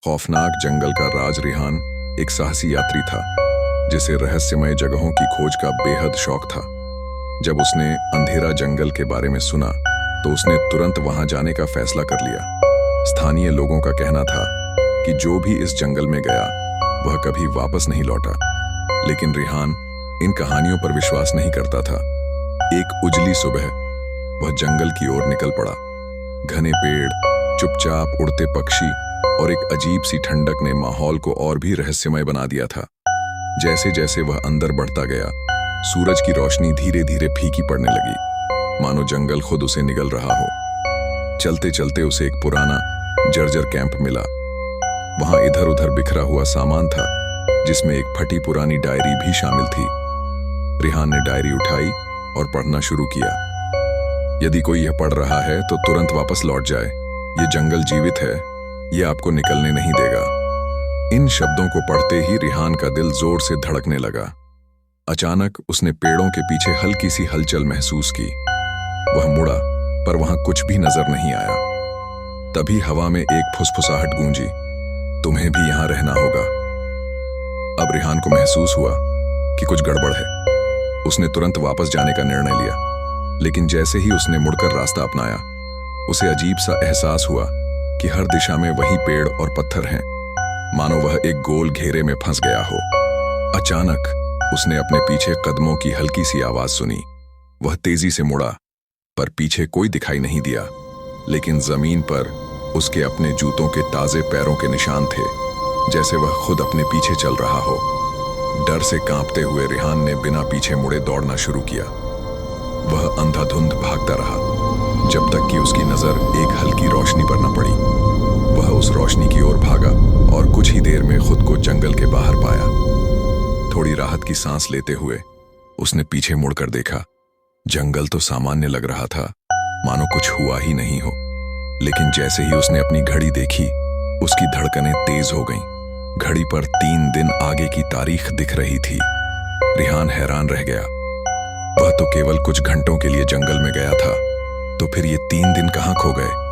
खौफनाक जंगल का राज रिहान एक साहसी यात्री था जिसे रहस्यमय जगहों की खोज का बेहद शौक था। जब उसने अंधेरा जंगल के बारे में सुना तो उसने तुरंत वहां जाने का फैसला कर लिया। स्थानीय लोगों का कहना था कि जो भी इस जंगल में गया वह कभी वापस नहीं लौटा, लेकिन रिहान इन कहानियों पर विश्वास नहीं करता था। एक उजली सुबह वह जंगल की ओर निकल पड़ा। घने पेड़, चुपचाप उड़ते पक्षी और एक अजीब सी ठंडक ने माहौल को और भी रहस्यमय बना दिया था। जैसे जैसे वह अंदर बढ़ता गया, सूरज की रोशनी धीरे धीरे फीकी पड़ने लगी, मानो जंगल खुद उसे निगल रहा हो। चलते चलते उसे एक पुराना जर्जर कैंप मिला। वहां इधर उधर बिखरा हुआ सामान था, जिसमें एक फटी पुरानी डायरी भी शामिल थी। रिहान ने डायरी उठाई और पढ़ना शुरू किया। यदि कोई यह पढ़ रहा है तो तुरंत वापस लौट जाए। ये जंगल जीवित है, ये आपको निकलने नहीं देगा। इन शब्दों को पढ़ते ही रिहान का दिल जोर से धड़कने लगा। अचानक उसने पेड़ों के पीछे हल्की सी हलचल महसूस की। वह मुड़ा, पर वहां कुछ भी नजर नहीं आया। तभी हवा में एक फुसफुसाहट गूंजी, तुम्हें भी यहां रहना होगा। अब रिहान को महसूस हुआ कि कुछ गड़बड़ है। उसने तुरंत वापस जाने का निर्णय लिया, लेकिन जैसे ही उसने मुड़कर रास्ता अपनाया, उसे अजीब सा एहसास हुआ कि हर दिशा में वही पेड़ और पत्थर हैं, मानो वह एक गोल घेरे में फंस गया हो। अचानक उसने अपने पीछे कदमों की हल्की सी आवाज सुनी। वह तेजी से मुड़ा, पर पीछे कोई दिखाई नहीं दिया, लेकिन जमीन पर उसके अपने जूतों के ताजे पैरों के निशान थे, जैसे वह खुद अपने पीछे चल रहा हो। डर से कांपते हुए रिहान ने बिना पीछे मुड़े दौड़ना शुरू किया। वह अंधाधुंध भागता रहा, जब तक कि उसकी नजर एक हल्की रोशनी पर न पड़ी। वह उस रोशनी की ओर भागा और कुछ ही देर में खुद को जंगल के बाहर पाया। थोड़ी राहत की सांस लेते हुए उसने पीछे मुड़कर देखा। जंगल तो सामान्य लग रहा था, मानो कुछ हुआ ही नहीं हो। लेकिन जैसे ही उसने अपनी घड़ी देखी, उसकी धड़कनें तेज हो गईं। घड़ी पर 3 दिन आगे की तारीख दिख रही थी। रिहान हैरान रह गया। वह तो केवल कुछ घंटों के लिए जंगल में गया था, तो फिर ये 3 दिन कहां खो गए?